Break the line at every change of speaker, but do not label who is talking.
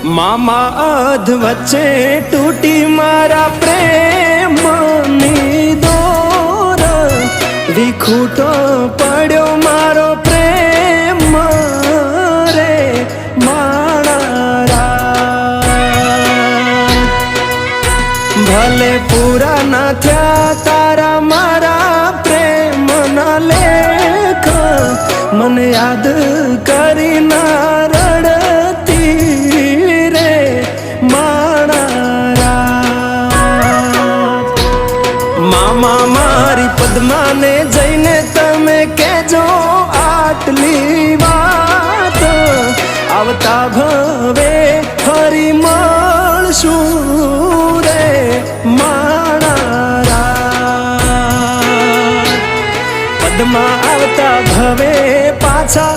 મામા અધ વચ્ચે તૂટી મારા પ્રેમની દોર, વિખૂટો પડ્યો મારો પ્રેમ રે માણા. ભલે પૂરા ના થયા તારા મારા પ્રેમના લેખ, મને યાદ કરી ના રડતી રે માણા. મામા મારી પદ્માને જઈને તમે કેજો આટલી વાત, આવતા ભવે ફરી મળશું રે માણા. પદ્મા આવતા ભવે પાછા